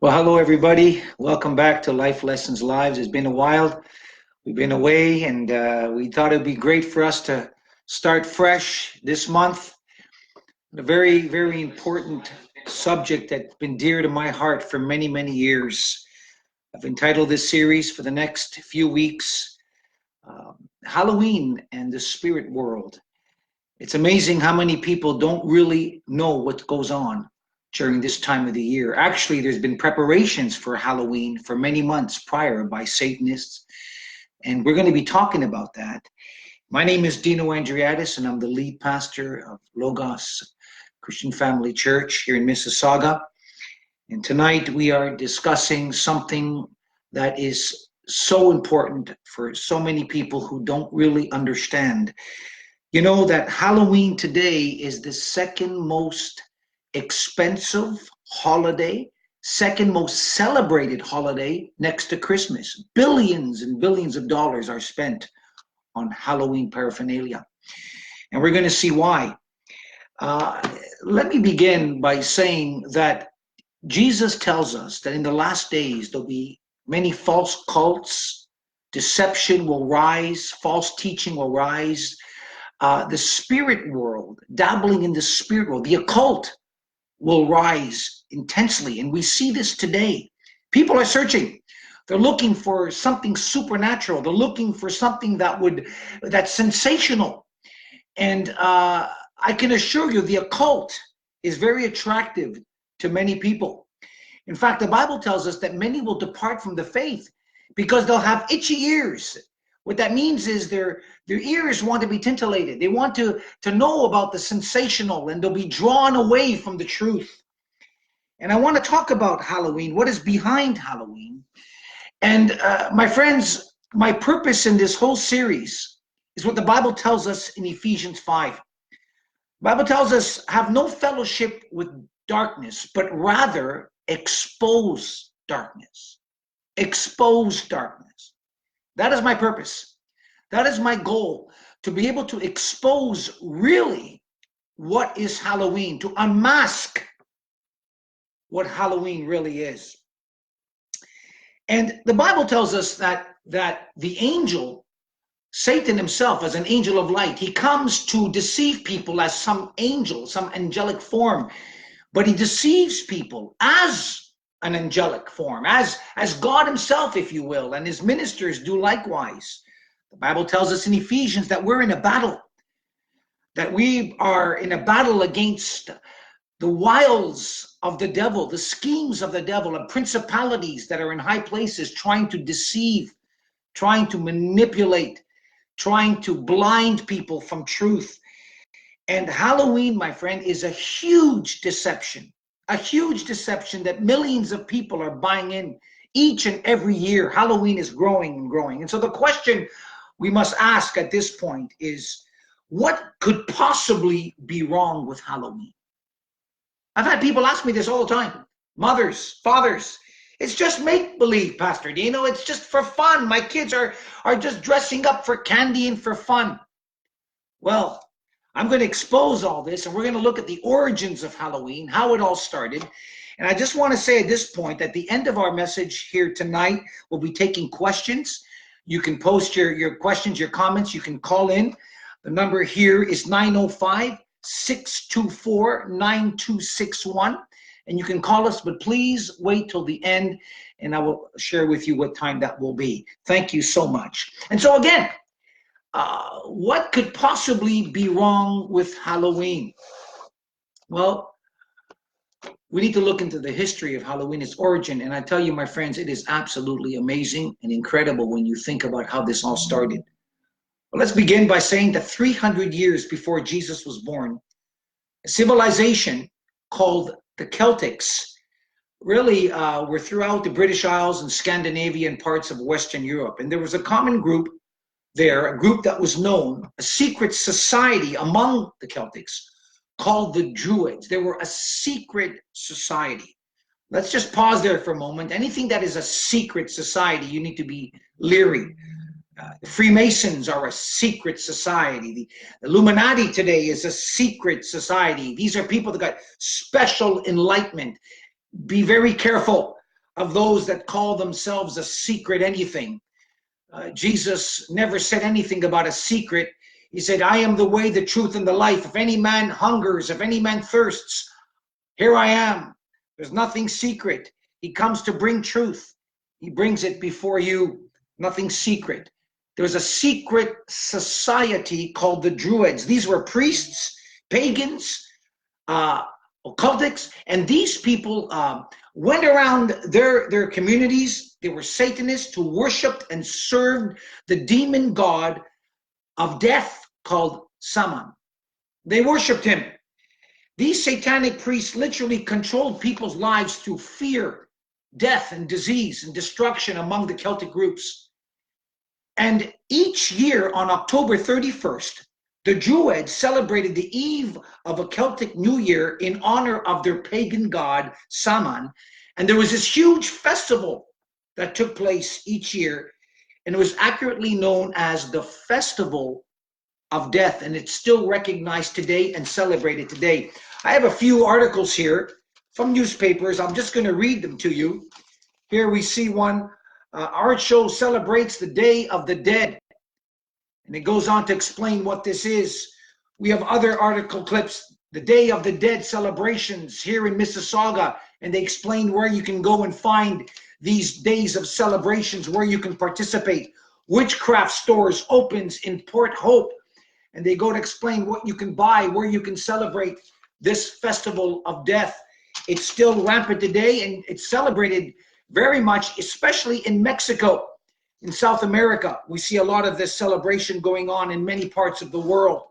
Well, hello, everybody. Welcome back to Life Lessons Lives. It's been a while. We've been away, and we thought it'd be great for us to start fresh this month. A very, very important subject that's been dear to my heart for many, many years. I've entitled this series for the next few weeks Halloween and the Spirit World. It's amazing how many people don't really know what goes on during this time of the year. Actually, there's been preparations for Halloween for many months prior by Satanists, and we're going to be talking about that. My name is Dino Andriadis, and I'm the lead pastor of Logos Christian Family Church here in Mississauga. And tonight we are discussing something that is so important for so many people who don't really understand. You know that Halloween today is the second most expensive holiday, second most celebrated holiday next to Christmas. Billions and billions of dollars are spent on Halloween paraphernalia. And we're going to see why. Let me begin by saying that Jesus tells us that in the last days there'll be many false cults, deception will rise, false teaching will rise. The spirit world, dabbling in the spirit world, the occult will rise intensely. And we see this today. People are searching. They're looking for something supernatural. They're looking for something that's sensational. And I can assure you the occult is very attractive to many people. In fact, the Bible tells us that many will depart from the faith because they'll have itchy ears. What that means is their ears want to be titillated. They want to know about the sensational, and they'll be drawn away from the truth. And I want to talk about Halloween, what is behind Halloween. And my friends, my purpose in this whole series is what the Bible tells us in Ephesians 5. The Bible tells us, have no fellowship with darkness, but rather expose darkness. Expose darkness. That is my purpose. That is my goal, to be able to expose really what is Halloween, to unmask what Halloween really is. And the Bible tells us that the angel, Satan himself, as an angel of light, he comes to deceive people as some angel, some angelic form, but he deceives people as an angelic form, as God himself, if you will, and his ministers do likewise. The Bible tells us in Ephesians that we're in a battle, that we are in a battle against the wiles of the devil, the schemes of the devil, and principalities that are in high places trying to deceive, trying to manipulate, trying to blind people from truth. And Halloween, my friend, is a huge deception that millions of people are buying in each and every year. Halloween is growing and growing. And so the question we must ask at this point is, what could possibly be wrong with Halloween? I've had people ask me this all the time. Mothers, fathers, it's just make-believe, Pastor Dino. It's just for fun. My kids are just dressing up for candy and for fun. Well, I'm going to expose all this, and we're going to look at the origins of Halloween, how it all started. And I just want to say at this point, at the end of our message here tonight, we'll be taking questions. You can post your questions, your comments. You can call in. The number here is 905-624-9261. And you can call us, but please wait till the end, and I will share with you what time that will be. Thank you so much. And so again, what could possibly be wrong with Halloween? Well, we need to look into the history of Halloween, its origin. And I tell you, my friends, it is absolutely amazing and incredible when you think about how this all started. Well, let's begin by saying that 300 years before Jesus was born, a civilization called the Celtics really were throughout the British Isles and Scandinavia and parts of Western Europe. And there was a common group there, a group that was known, a secret society among the Celtics called the Druids. They were a secret society. Let's just pause there for a moment. Anything that is a secret society, you need to be leery. The Freemasons are a secret society. The Illuminati today is a secret society. These are people that got special enlightenment. Be very careful. of those that call themselves a secret anything. Jesus never said anything about a secret. He said, I am the way, the truth, and the life. If any man hungers, if any man thirsts, here I am. There's nothing secret. He comes to bring truth. He brings it before you. Nothing secret. There's a secret society called the Druids. These were priests, pagans, occultics, and these people went around their communities. They were Satanists who worshipped and served the demon god of death called Saman. They worshipped him. These satanic priests literally controlled people's lives through fear, death, and disease and destruction among the Celtic groups. And each year on October 31st, the Druids celebrated the eve of a Celtic New Year in honor of their pagan god, Saman. And there was this huge festival that took place each year, and it was accurately known as the Festival of Death, and it's still recognized today and celebrated today. I have a few articles here from newspapers. I'm just going to read them to you. Here we see one. Art show celebrates the Day of the Dead. And it goes on to explain what this is. We have other article clips, the Day of the Dead celebrations here in Mississauga, and they explain where you can go and find these days of celebrations, where you can participate. Witchcraft stores opens in Port Hope, and they go to explain what you can buy, where you can celebrate this festival of death. It's still rampant today, and it's celebrated very much, especially in Mexico. In South America, we see a lot of this celebration going on in many parts of the world.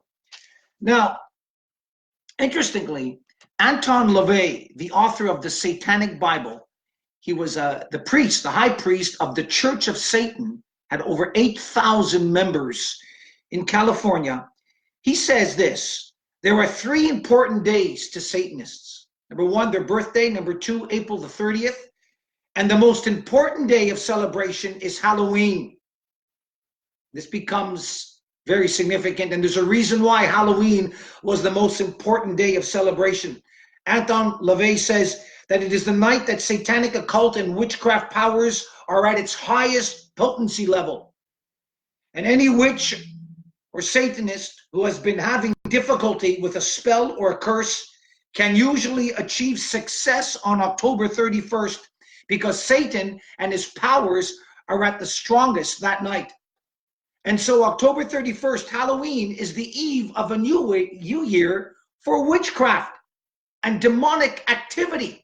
Now, interestingly, Anton LaVey, the author of the Satanic Bible, he was the priest, the high priest of the Church of Satan, had over 8,000 members in California. He says this: there are three important days to Satanists. Number one, their birthday. Number two, April the 30th. And the most important day of celebration is Halloween. This becomes very significant, and there's a reason why Halloween was the most important day of celebration. Anton LaVey says that it is the night that satanic occult and witchcraft powers are at its highest potency level. And any witch or Satanist who has been having difficulty with a spell or a curse can usually achieve success on October 31st, because Satan and his powers are at the strongest that night. And so October 31st, Halloween, is the eve of a new year for witchcraft and demonic activity.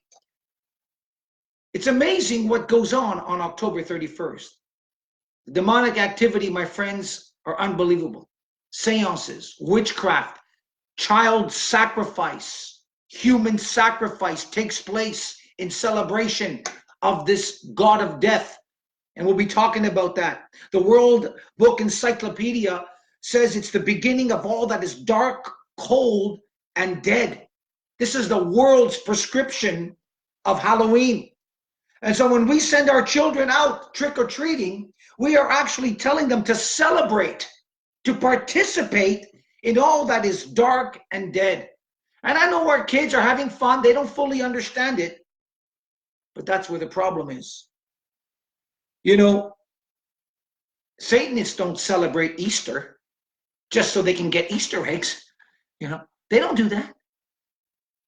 It's amazing what goes on October 31st. The demonic activity, my friends, are unbelievable. Seances, witchcraft, child sacrifice, human sacrifice takes place in celebration of this god of death. And we'll be talking about that. The World Book Encyclopedia says it's the beginning of all that is dark, cold, and dead. This is the world's prescription of Halloween. And so when we send our children out trick-or-treating, we are actually telling them to celebrate, to participate in all that is dark and dead. And I know our kids are having fun. They don't fully understand it. But that's where the problem is. You know, Satanists don't celebrate Easter just so they can get Easter eggs. You know, they don't do that.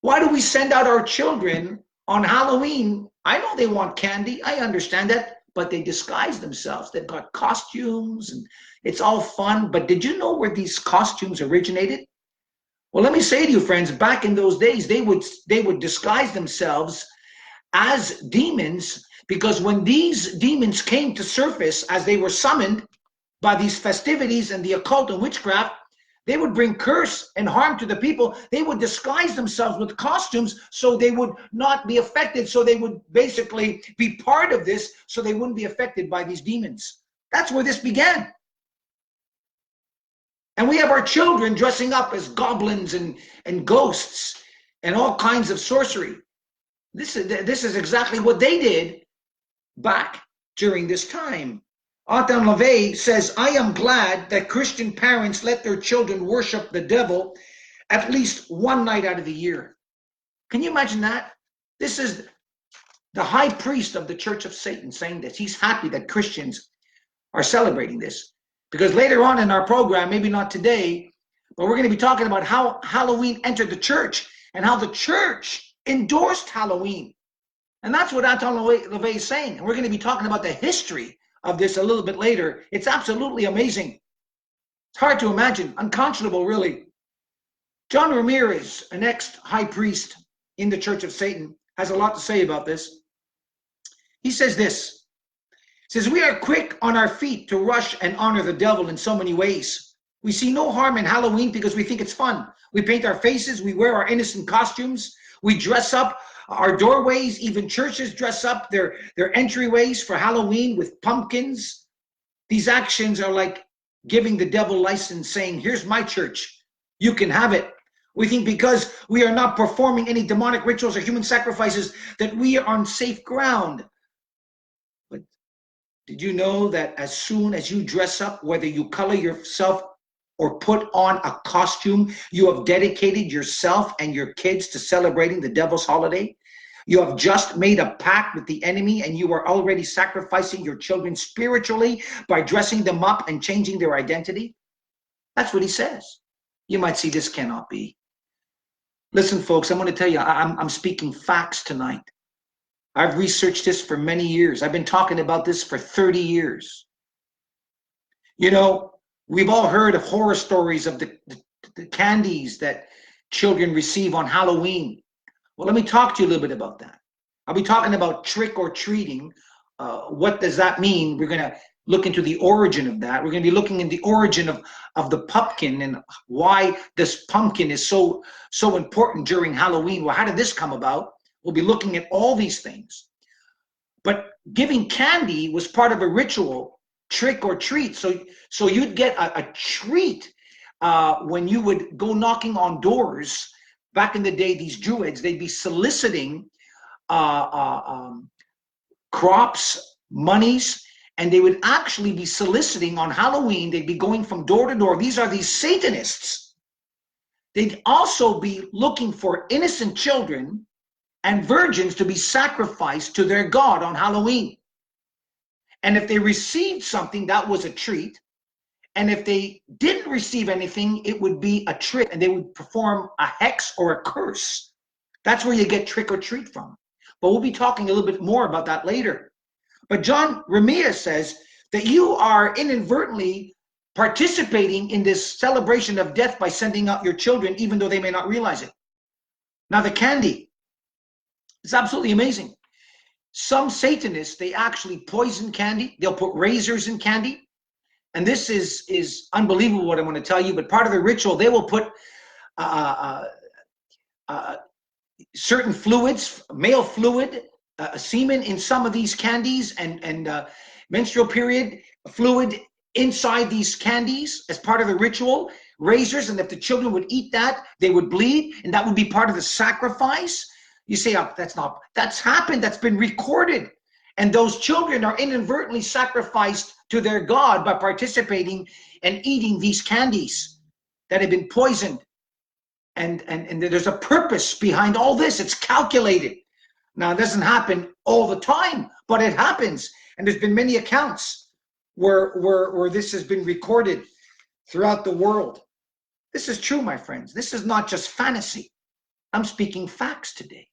Why do we send out our children on Halloween? I know they want candy. I understand that. But they disguise themselves. They've got costumes and it's all fun. But did you know where these costumes originated? Well, let me say to you, friends, back in those days, they would disguise themselves as demons, because when these demons came to surface as they were summoned by these festivities and the occult and witchcraft, they would bring curse and harm to the people. They would disguise themselves with costumes so they would not be affected, so they would basically be part of this, so they wouldn't be affected by these demons. That's where this began. And we have our children dressing up as goblins and ghosts and all kinds of sorcery. This is exactly what they did back during this time. Anton LaVey says, I am glad that Christian parents let their children worship the devil at least one night out of the year. Can you imagine that? This is the high priest of the Church of Satan, saying that he's happy that Christians are celebrating this. Because later on in our program, maybe not today, but we're going to be talking about how Halloween entered the church and how the church endorsed Halloween. And that's what Anton LaVey is saying. And we're going to be talking about the history of this a little bit later. It's absolutely amazing. It's hard to imagine, unconscionable, really. John Ramirez, an ex-high priest in the Church of Satan, has a lot to say about this. He says this. He says, we are quick on our feet to rush and honor the devil in so many ways. We see no harm in Halloween because we think it's fun. We paint our faces, we wear our innocent costumes, we dress up our doorways, even churches dress up their entryways for Halloween with pumpkins. These actions are like giving the devil license, saying, here's my church, you can have it. We think because we are not performing any demonic rituals or human sacrifices that we are on safe ground. But did you know that as soon as you dress up, whether you color yourself or put on a costume, you have dedicated yourself and your kids to celebrating the devil's holiday? You have just made a pact with the enemy, and you are already sacrificing your children spiritually by dressing them up and changing their identity? That's what he says. You might see this cannot be. Listen, folks, I'm going to tell you, I'm speaking facts tonight. I've researched this for many years. I've been talking about this for 30 years. You know, we've all heard of horror stories of the candies that children receive on Halloween. Well, let me talk to you a little bit about that. I'll be talking about trick or treating. What does that mean? We're going to look into the origin of that. We're going to be looking in the origin of the pumpkin and why this pumpkin is so important during Halloween. Well, how did this come about? We'll be looking at all these things. But giving candy was part of a ritual, trick or treat. So you'd get a treat when you would go knocking on doors. Back in the day, these Druids, they'd be soliciting crops, monies, and they would actually be soliciting on Halloween. They'd be going from door to door. These are these Satanists. They'd also be looking for innocent children and virgins to be sacrificed to their god on Halloween. And if they received something, that was a treat. And if they didn't receive anything, it would be a trick, and they would perform a hex or a curse. That's where you get trick or treat from. But we'll be talking a little bit more about that later. But John Ramirez says that you are inadvertently participating in this celebration of death by sending out your children, even though they may not realize it. Now, the candy, it's absolutely amazing. Some Satanists, they actually poison candy. They'll put razors in candy. And this is unbelievable what I'm going to tell you, but part of the ritual, they will put certain fluids, male fluid, semen in some of these candies, and menstrual period fluid inside these candies as part of the ritual, razors, and if the children would eat that, they would bleed, and that would be part of the sacrifice. You say, oh, that's happened, that's been recorded. And those children are inadvertently sacrificed to their God by participating and eating these candies that have been poisoned. And there's a purpose behind all this. It's calculated. Now, it doesn't happen all the time, but it happens. And there's been many accounts where this has been recorded throughout the world. This is true, my friends. This is not just fantasy. I'm speaking facts today.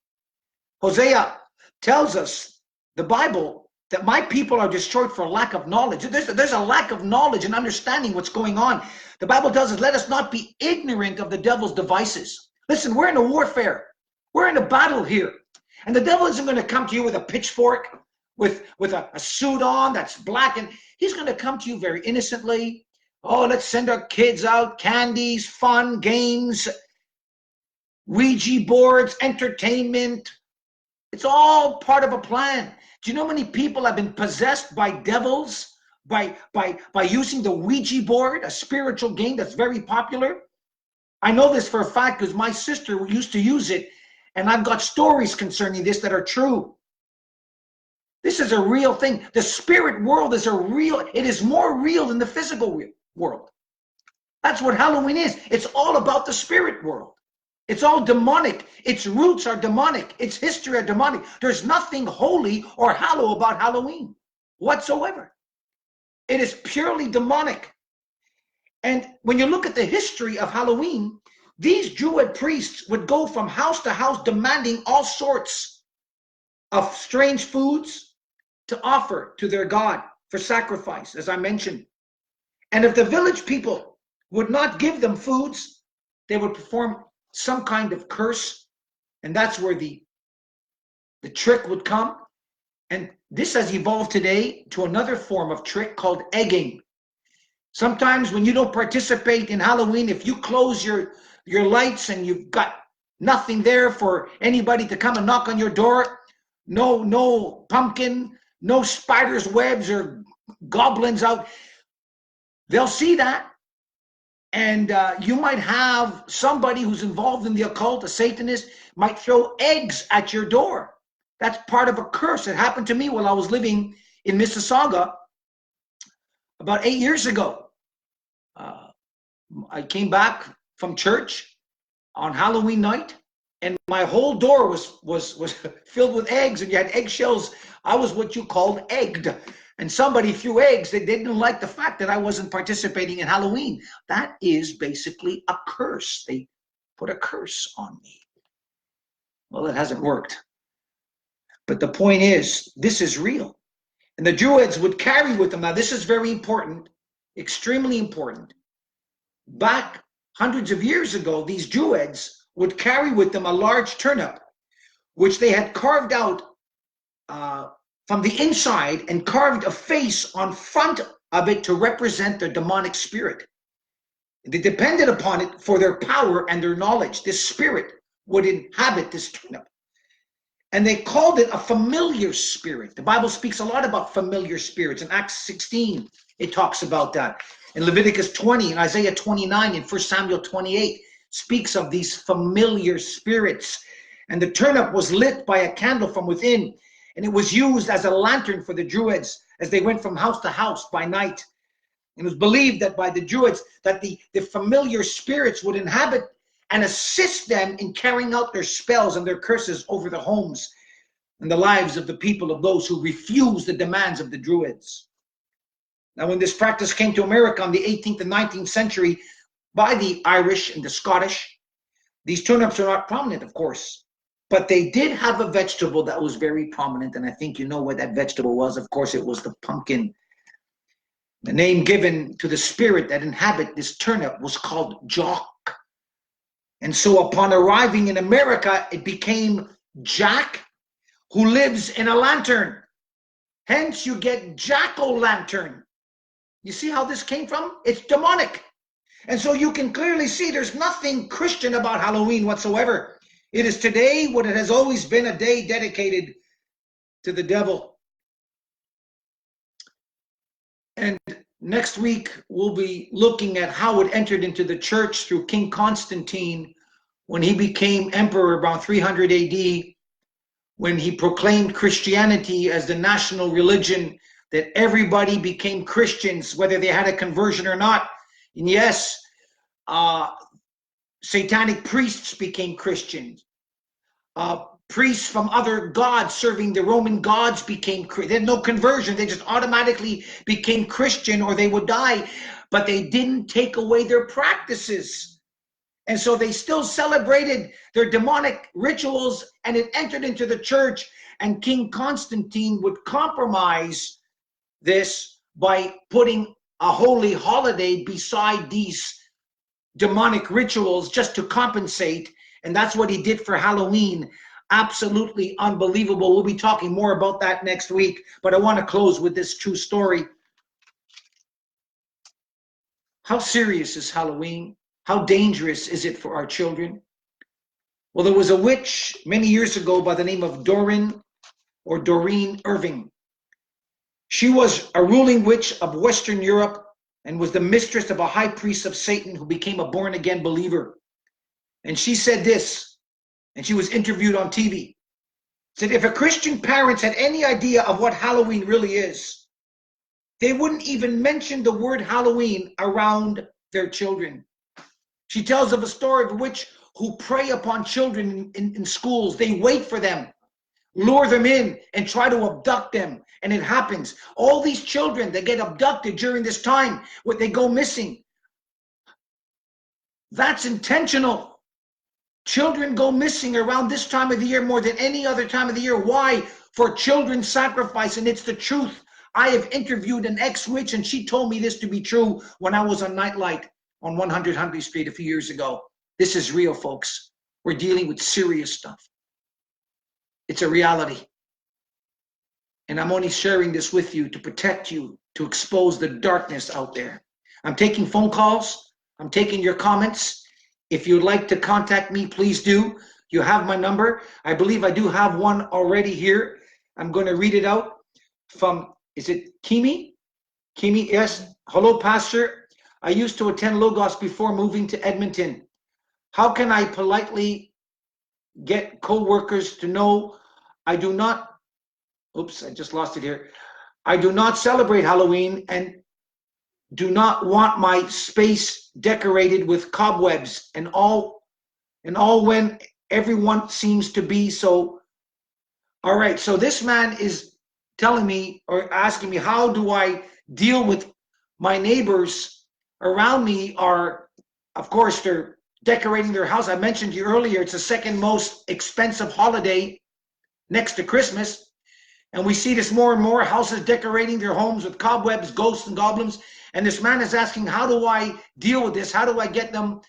Hosea tells us, the Bible, that my people are destroyed for lack of knowledge. There's a lack of knowledge and understanding what's going on. The Bible tells us, let us not be ignorant of the devil's devices. Listen, we're in a warfare. We're in a battle here. And the devil isn't going to come to you with a pitchfork, with a suit on that's black. And he's going to come to you very innocently. Oh, let's send our kids out, candies, fun, games, Ouija boards, entertainment. It's all part of a plan. Do you know how many people have been possessed by devils by using the Ouija board, a spiritual game that's very popular? I know this for a fact because my sister used to use it, and I've got stories concerning this that are true. This is a real thing. The spirit world is it is more real than the physical world. That's what Halloween is. It's all about the spirit world. It's all demonic. Its roots are demonic. Its history are demonic. There's nothing holy or hallow about Halloween whatsoever. It is purely demonic. And when you look at the history of Halloween, these Druid priests would go from house to house demanding all sorts of strange foods to offer to their god for sacrifice, as I mentioned. And if the village people would not give them foods, they would perform some kind of curse. And that's where the trick would come. And this has evolved today to another form of trick called egging. Sometimes when you don't participate in Halloween, if you close your lights and you've got nothing there for anybody to come and knock on your door, no pumpkin, no spiders' webs or goblins out, they'll see that. And you might have somebody who's involved in the occult, a Satanist, might throw eggs at your door. That's part of a curse. It happened to me while I was living in Mississauga about 8 years ago. I came back from church on Halloween night, and my whole door was filled with eggs, and you had eggshells. I was what you called egged. And somebody threw eggs. They didn't like the fact that I wasn't participating in Halloween. That is basically a curse. They put a curse on me. Well, it hasn't worked. But the point is, this is real. And the Druids would carry with them, now this is very important, extremely important. Back hundreds of years ago, these Druids would carry with them a large turnip, which they had carved out from the inside and carved a face on front of it to represent their demonic spirit. They depended upon it for their power and their knowledge. This spirit would inhabit this turnip. And they called it a familiar spirit. The Bible speaks a lot about familiar spirits. In Acts 16, it talks about that. In Leviticus 20, in Isaiah 29, in 1 Samuel 28, speaks of these familiar spirits. And the turnip was lit by a candle from within, and it was used as a lantern for the Druids as they went from house to house by night. It was believed that by the Druids that the familiar spirits would inhabit and assist them in carrying out their spells and their curses over the homes and the lives of the people, of those who refused the demands of the Druids. Now, when this practice came to America in the 18th and 19th century by the Irish and the Scottish, these turnips are not prominent, of course, but they did have a vegetable that was very prominent, and I think you know what that vegetable was. Of course, it was the pumpkin. The name given to the spirit that inhabit this turnip was called Jock. And so upon arriving in America, it became Jack, who lives in a lantern. Hence, you get jack-o'-lantern. You see how this came from? It's demonic. And so you can clearly see there's nothing Christian about Halloween whatsoever. It is today what it has always been, a day dedicated to the devil. And next week, we'll be looking at how it entered into the church through King Constantine when he became emperor around 300 AD, when he proclaimed Christianity as the national religion, that everybody became Christians, whether they had a conversion or not. And yes, satanic priests became Christians. Priests from other gods serving the Roman gods became Christian. They had no conversion. They just automatically became Christian or they would die. But they didn't take away their practices. And so they still celebrated their demonic rituals, and it entered into the church. And King Constantine would compromise this by putting a holy holiday beside these demonic rituals just to compensate. And that's what he did for Halloween. Absolutely unbelievable. We'll be talking more about that next week, but I want to close with this true story. How serious is Halloween? How dangerous is it for our children? Well, there was a witch many years ago by the name of Doreen Irving. She was a ruling witch of Western Europe and was the mistress of a high priest of Satan who became a born-again believer. And she said this, and she was interviewed on TV, said if a Christian parents had any idea of what Halloween really is, they wouldn't even mention the word Halloween around their children. She tells of a story of a witch who prey upon children in schools. They wait for them, lure them in, and try to abduct them. And it happens. All these children that get abducted during this time, when they go missing, that's intentional. Children go missing around this time of the year more than any other time of the year. Why? For children's sacrifice, and it's the truth. I have interviewed an ex-witch, and she told me this to be true when I was on Nightlight on 100 Huntley Street a few years ago. This is real, folks. We're dealing with serious stuff. It's a reality. And I'm only sharing this with you to protect you, to expose the darkness out there. I'm taking phone calls. I'm taking your comments. If you'd like to contact me, please do. You have my number. I believe I do have one already here. I'm going to read it out from, is it Kimi? Kimi, yes. Hello, Pastor. I used to attend Logos before moving to Edmonton. How can I politely get co-workers to know I do not, oops, I just lost it here. I do not celebrate Halloween and do not want my space decorated with cobwebs and all when everyone seems to be so. All right, so this man is telling me or asking me, how do I deal with my neighbors around me are, of course, they're decorating their house. I mentioned to you earlier, it's the second most expensive holiday next to Christmas. And we see this more and more, houses decorating their homes with cobwebs, ghosts, and goblins. And this man is asking, how do I deal with this? How do I get them,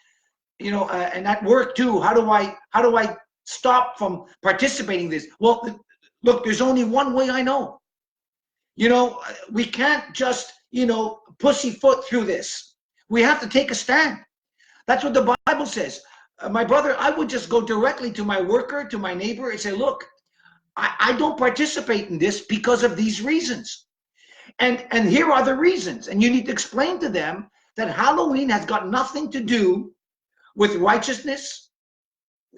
and at work too, how do I stop from participating in this? Well, look, there's only one way I know. We can't just, pussyfoot through this. We have to take a stand. That's what the Bible says. My brother, I would just go directly to my worker, to my neighbor, and say, look, I don't participate in this because of these reasons. And here are the reasons. And you need to explain to them that Halloween has got nothing to do with righteousness,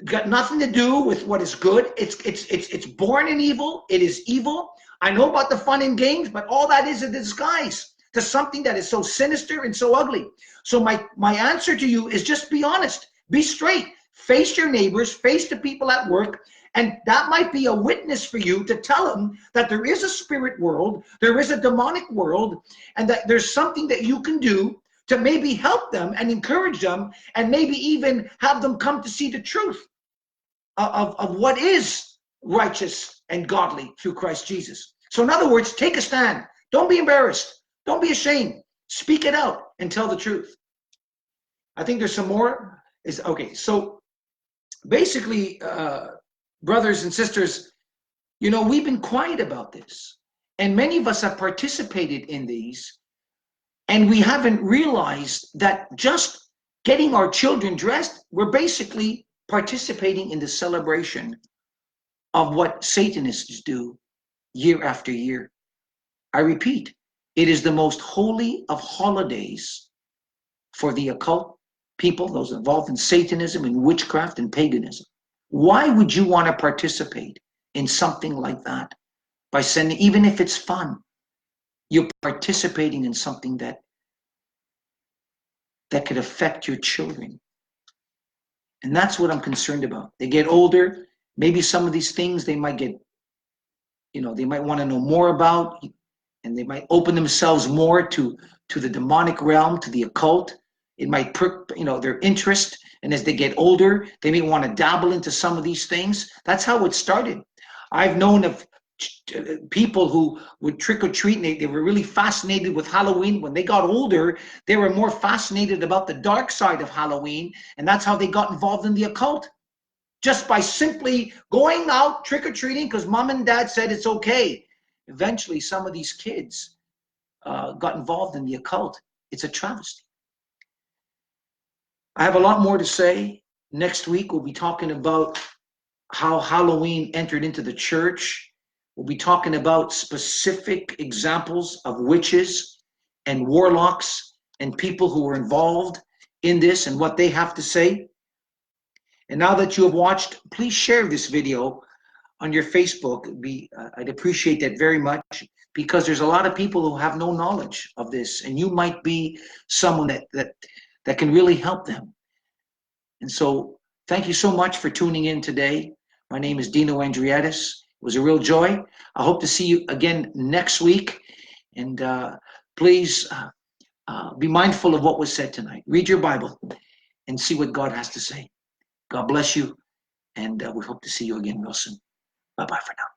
got nothing to do with what is good. It's born in evil. It is evil. I know about the fun and games, but all that is a disguise to something that is so sinister and so ugly. So my answer to you is just be honest, be straight, face your neighbors, face the people at work, and that might be a witness for you to tell them that there is a spirit world, there is a demonic world, and that there's something that you can do to maybe help them and encourage them, and maybe even have them come to see the truth of what is righteous and godly through Christ Jesus. So in other words, take a stand. Don't be embarrassed. Don't be ashamed. Speak it out and tell the truth. I think there's some more. Okay, so basically, brothers and sisters, we've been quiet about this. And many of us have participated in these. And we haven't realized that just getting our children dressed, we're basically participating in the celebration of what Satanists do year after year. I repeat, it is the most holy of holidays for the occult people, those involved in Satanism and witchcraft and paganism. Why would you want to participate in something like that? By sending, even if it's fun, you're participating in something that could affect your children. And that's what I'm concerned about. They get older, maybe some of these things they might get, they might want to know more about, and they might open themselves more to the demonic realm, to the occult. It might perk, their interest. And as they get older, they may want to dabble into some of these things. That's how it started. I've known of people who would trick or treat, and they were really fascinated with Halloween. When they got older, they were more fascinated about the dark side of Halloween, and that's how they got involved in the occult. Just by simply going out trick or treating because mom and dad said it's okay. Eventually, some of these kids got involved in the occult. It's a travesty. I have a lot more to say. Next week, we'll be talking about how Halloween entered into the church. We'll be talking about specific examples of witches and warlocks and people who were involved in this and what they have to say. And now that you have watched, please share this video on your Facebook. I'd appreciate that very much, because there's a lot of people who have no knowledge of this, and you might be someone that can really help them. And so Thank you so much for tuning in today. My name is Dino Andriotis. It was a real joy. I hope to see you again next week. And please be mindful of what was said tonight. Read your Bible and see what God has to say. God bless you. And we hope to see you again real soon. Bye-bye for now.